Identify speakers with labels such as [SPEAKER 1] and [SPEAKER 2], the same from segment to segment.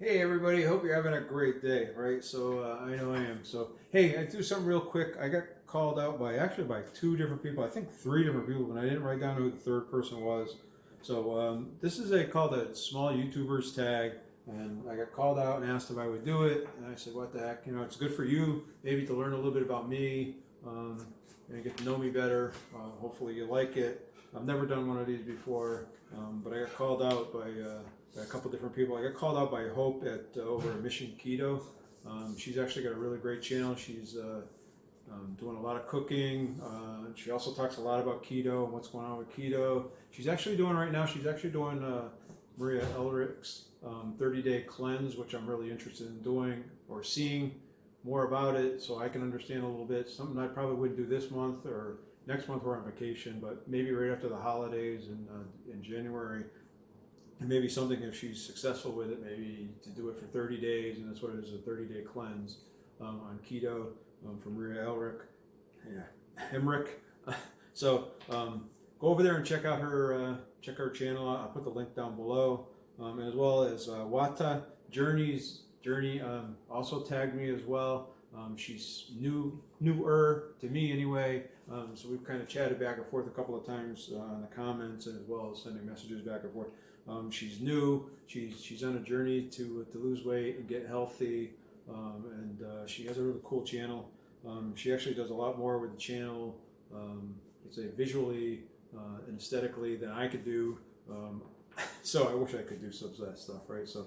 [SPEAKER 1] Hey everybody, hope you're having a great day, right? So I know I am. So hey, I do something real quick. I got called out by two different people, I think three different people, but I didn't write down who the third person was. So this is called a small YouTubers tag, and I got called out and asked if I would do it, and I said, what the heck? You know, it's good for you, maybe to learn a little bit about me, and get to know me better. Hopefully you like it. I've never done one of these before, but I got called out by a couple different people. I got called out by Hope at over at Mission Keto. She's actually got a really great channel. She's doing a lot of cooking. She also talks a lot about keto and what's going on with keto. She's actually doing right now. She's actually doing Maria Elrich's 30-day cleanse, which I'm really interested in doing or seeing more about it, so I can understand a little bit. Something I probably wouldn't do this month or next month. We're on vacation, but maybe right after the holidays in January. And maybe something, if she's successful with it, maybe to do it for 30 days, and that's what it is, a 30-day cleanse on keto from Maria Elrich. Yeah, Emmerich. So go over there and check out her channel. I'll put the link down below, as well as Wotta Journey also tagged me as well. She's newer to me anyway, so we've kind of chatted back and forth a couple of times in the comments, and as well as sending messages back and forth. She's new. She's on a journey to lose weight and get healthy, and she has a really cool channel. She actually does a lot more with the channel, let's say visually and aesthetically, than I could do. So I wish I could do some of that stuff, right? So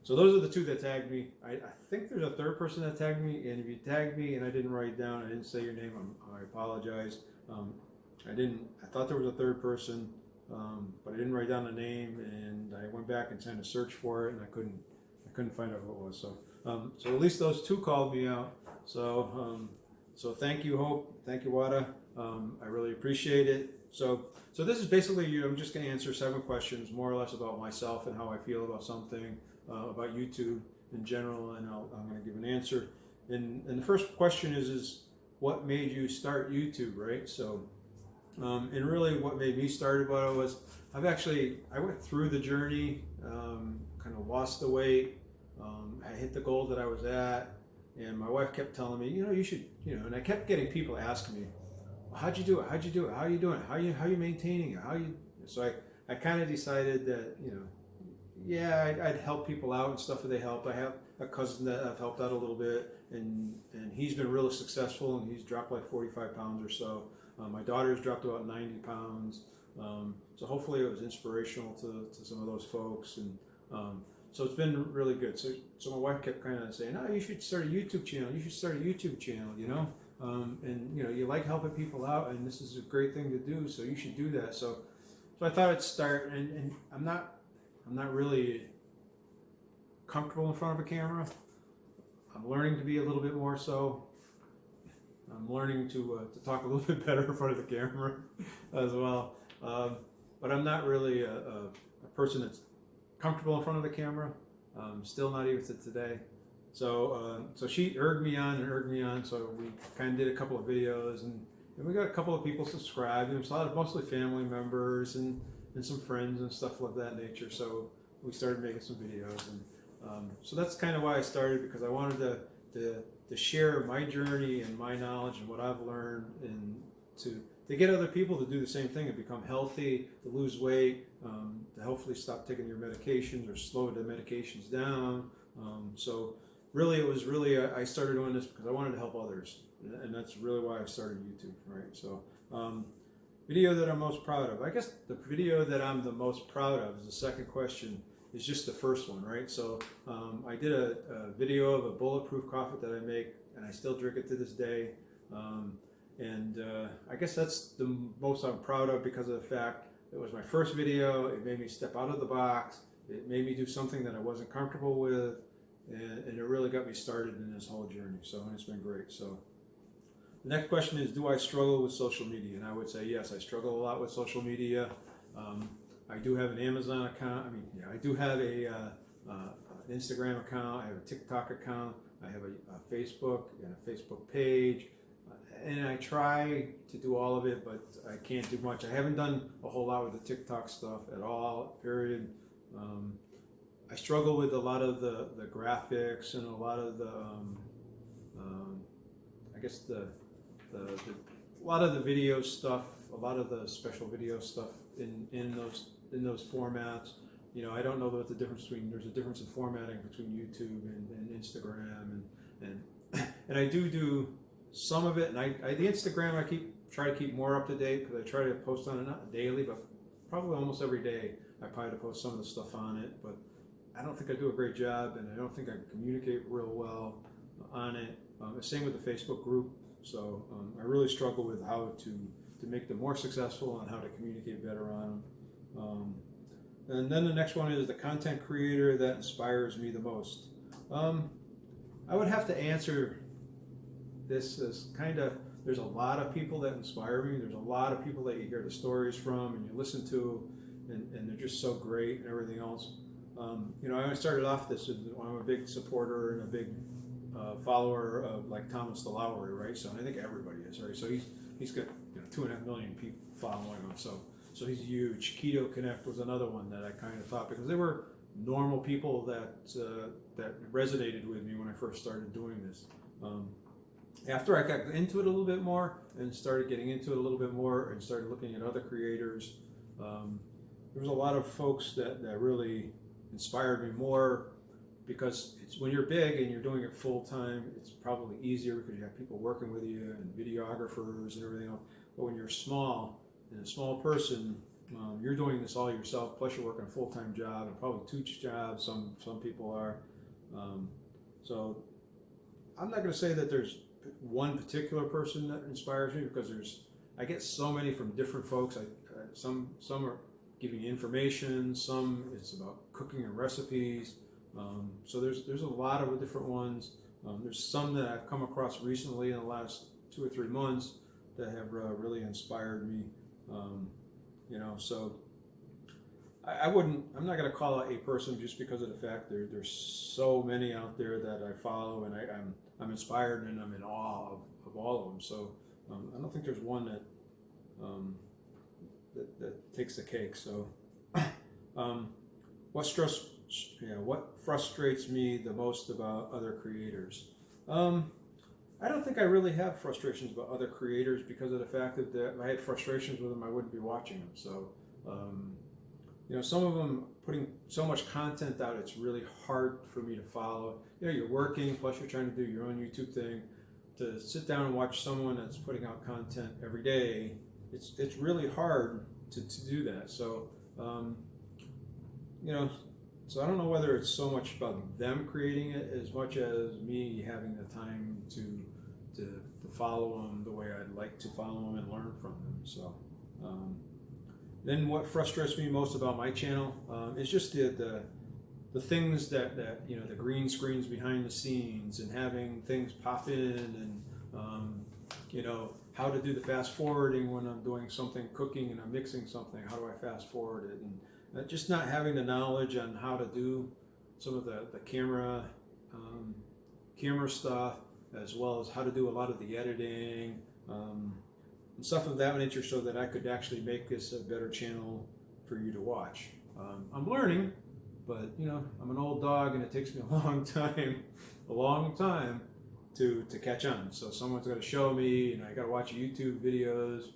[SPEAKER 1] those are the two that tagged me. I think there's a third person that tagged me, and if you tagged me and I didn't write it down, I didn't say your name, I apologize. I thought there was a third person, but I didn't write down the name, and I went back and tried to search for it, and I couldn't find out who it was. So at least those two called me out. So thank you, Hope. Thank you, Wada. I really appreciate it. So this is basically you. I'm just going to answer 7 questions, more or less, about myself and how I feel about something, about YouTube in general, and I'm going to give an answer. And the first question is what made you start YouTube, right? So, and really what made me start about it was I went through the journey, kind of lost the weight, I hit the goal that I was at, and my wife kept telling me, you should, and I kept getting people asking me, how'd you do it? How'd you do it? How are you doing it? How are you maintaining it? So I kind of decided that, yeah, I'd help people out and stuff if they help. I have a cousin that I've helped out a little bit, and he's been really successful, and he's dropped like 45 pounds or so. My daughter's dropped about 90 pounds. So hopefully it was inspirational to some of those folks, and so it's been really good. So my wife kept kind of saying, "Oh, you should start a YouTube channel. You should start a YouTube channel, and you like helping people out, and this is a great thing to do. So you should do that." So I thought I'd start, and I'm not really comfortable in front of a camera. I'm learning to be a little bit more so. I'm learning to talk a little bit better in front of the camera as well. But I'm not really a person that's comfortable in front of the camera. Still not even to today. So she urged me on. So we kind of did a couple of videos, and we got a couple of people subscribed. And it was mostly family members and some friends and stuff of that nature. So we started making some videos, and so that's kind of why I started, because I wanted to share my journey and my knowledge and what I've learned, and to get other people to do the same thing and become healthy, to lose weight, to hopefully stop taking your medications or slow the medications down. So really, I started doing this because I wanted to help others, and that's really why I started YouTube, right? So video that I'm most proud of. I guess the video that I'm the most proud of is the second question. Is just the first one, right? So I did a video of a bulletproof coffee that I make, and I still drink it to this day. I guess that's the most I'm proud of, because of the fact it was my first video. It made me step out of the box. It made me do something that I wasn't comfortable with, and it really got me started in this whole journey. So it's been great. So the next question is, do I struggle with social media? And I would say yes, I struggle a lot with social media. I do have an Amazon account. I do have an Instagram account. I have a TikTok account. I have a Facebook and a Facebook page. And I try to do all of it, but I can't do much. I haven't done a whole lot with the TikTok stuff at all, period. I struggle with a lot of the graphics and a lot of the I guess a lot of the video stuff, a lot of the special video stuff in those formats. You know, I don't know what the difference there's a difference in formatting between YouTube and Instagram and I do some of it, and the Instagram I try to keep more up to date because I try to post on it not daily, but probably almost every day. I probably to post some of the stuff on it, but I don't think I do a great job, and I don't think I communicate real well on it. Same with the Facebook group. So I really struggle with how to make them more successful and how to communicate better on them. And then the next one is the content creator that inspires me the most. I would have to answer this as kind of, there's a lot of people that inspire me. There's a lot of people that you hear the stories from and you listen to, and they're just so great and everything else. You know, I started off this, I'm a big supporter and a big follower of like Thomas the Lowry, right? So I think everybody is, right? So he's got 2.5 million people following him, so he's huge. Keto Connect was another one that I kind of thought, because they were normal people that resonated with me when I first started doing this. After I got into it a little bit more and started getting into it a little bit more and started looking at other creators, there was a lot of folks that really inspired me more, because it's when you're big and you're doing it full time, it's probably easier because you have people working with you and videographers and everything else. But when you're small and a small person, you're doing this all yourself, plus you're working a full-time job and probably 2 jobs, some people are. So I'm not going to say that there's one particular person that inspires me, because I get so many from different folks. Some are giving information, some it's about cooking and recipes. So there's a lot of different ones. There's some that I've come across recently in the last 2 or 3 months that have really inspired me. You know, so I'm not going to call out a person just because of the fact there's so many out there that I follow, and I'm inspired and I'm in awe of all of them. So I don't think there's one that takes the cake. So what frustrates me the most about other creators? I don't think I really have frustrations about other creators, because of the fact that if I had frustrations with them, I wouldn't be watching them. So, you know, some of them putting so much content out, it's really hard for me to follow. You know, you're working, plus you're trying to do your own YouTube thing. To sit down and watch someone that's putting out content every day, it's really hard to do that. So, you know, so I don't know whether it's so much about them creating it as much as me having the time to follow them the way I'd like to follow them and learn from them. So then what frustrates me most about my channel is just the things that you know, the green screens behind the scenes and having things pop in, and you know, how to do the fast forwarding when I'm doing something, cooking, and I'm mixing something. How do I fast forward it? And just not having the knowledge on how to do some of the camera stuff, as well as how to do a lot of the editing and stuff of that nature, so that I could actually make this a better channel for you to watch. I'm learning, but you know, I'm an old dog and it takes me a long time to catch on. So someone's got to show me, and I got to watch YouTube videos,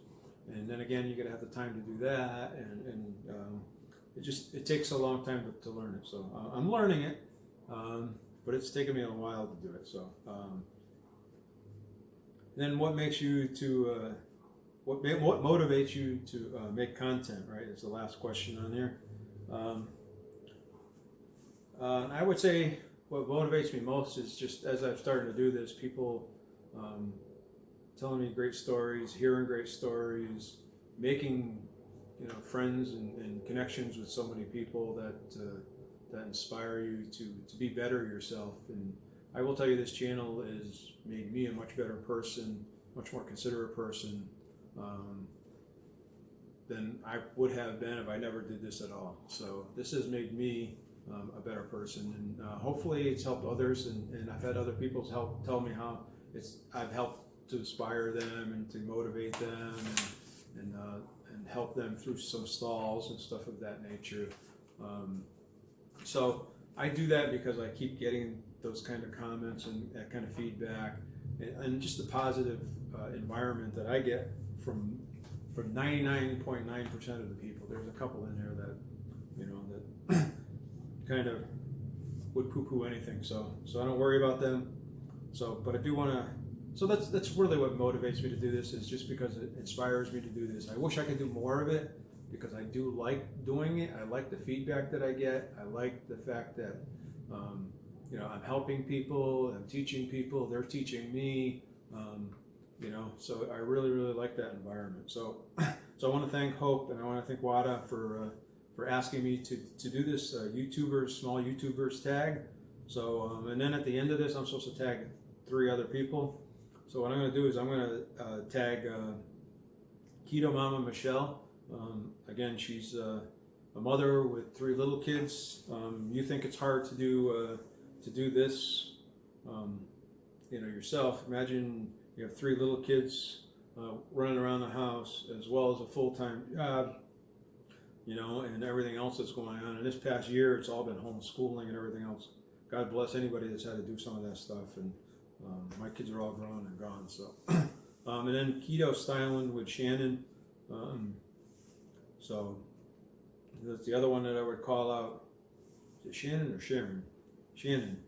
[SPEAKER 1] and then again, you got to have the time to do that, and it takes a long time to learn it. So I'm learning it, but it's taken me a while to do it. So then what makes you what motivates you to make content, right? Is the last question on there. I would say what motivates me most is just, as I've started to do this, people telling me great stories, hearing great stories, making friends and connections with so many people that inspire you to be better yourself. And I will tell you, this channel has made me a much better person, much more considerate person than I would have been if I never did this at all. So this has made me a better person, and hopefully it's helped others, and I've had other people tell me how I've helped to inspire them and to motivate them and help them through some stalls and stuff of that nature. So I do that because I keep getting those kind of comments and that kind of feedback, and just the positive environment that I get from 99.9% of the people. There's a couple in there that, you know, that kind of would poo-poo anything. So I don't worry about them. So, but I do want to. So that's really what motivates me to do this, is just because it inspires me to do this. I wish I could do more of it, because I do like doing it. I like the feedback that I get. I like the fact that, you know, I'm helping people, I'm teaching people, they're teaching me, you know, so I really, really like that environment. So I want to thank Hope, and I want to thank Wotta for asking me to do this small YouTubers tag. So, and then at the end of this, I'm supposed to tag 3 other people. So what I'm going to do is I'm going to tag Keto Mama Michelle. Again, she's a mother with 3 little kids. You think it's hard to do this, you know, yourself. Imagine you have 3 little kids running around the house, as well as a full-time job, you know, and everything else that's going on. And this past year, it's all been homeschooling and everything else. God bless anybody that's had to do some of that stuff. And my kids are all grown and gone. So, and then Keto Styling with Shannon. So that's the other one that I would call out. Is it Shannon or Sharon? Shannon.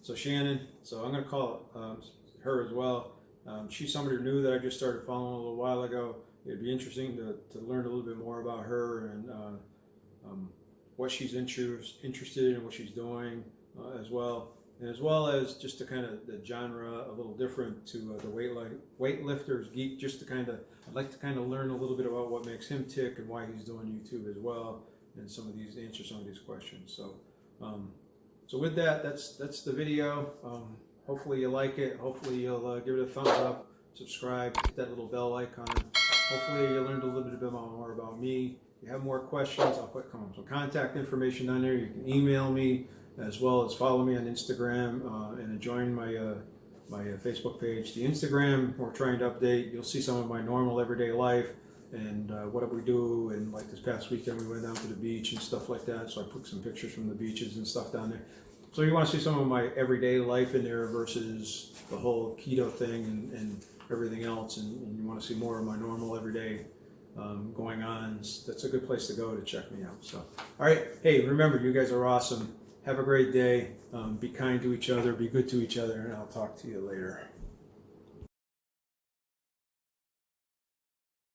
[SPEAKER 1] So Shannon. So I'm going to call her as well. She's somebody new that I just started following a little while ago. It'd be interesting to learn a little bit more about her and what she's interested in, what she's doing as well. And as well as just to kind of the genre a little different to the Weightlifter's Geek, just to kind of, I'd like to kind of learn a little bit about what makes him tick and why he's doing YouTube as well, and answer some of these questions. So, so with that, that's the video. Hopefully you like it. Hopefully you'll give it a thumbs up, subscribe, hit that little bell icon. Hopefully you learned a little bit more about me. If you have more questions, I'll put some contact information down there. You can email me, as well as follow me on Instagram and join my Facebook page. The Instagram, we're trying to update. You'll see some of my normal everyday life and what we do. And like this past weekend, we went down to the beach and stuff like that. So I put some pictures from the beaches and stuff down there. So you want to see some of my everyday life in there versus the whole keto thing and everything else. And you want to see more of my normal everyday going on. That's a good place to go to check me out. So, all right. Hey, remember, you guys are awesome. Have a great day. Be kind to each other. Be good to each other. And I'll talk to you later.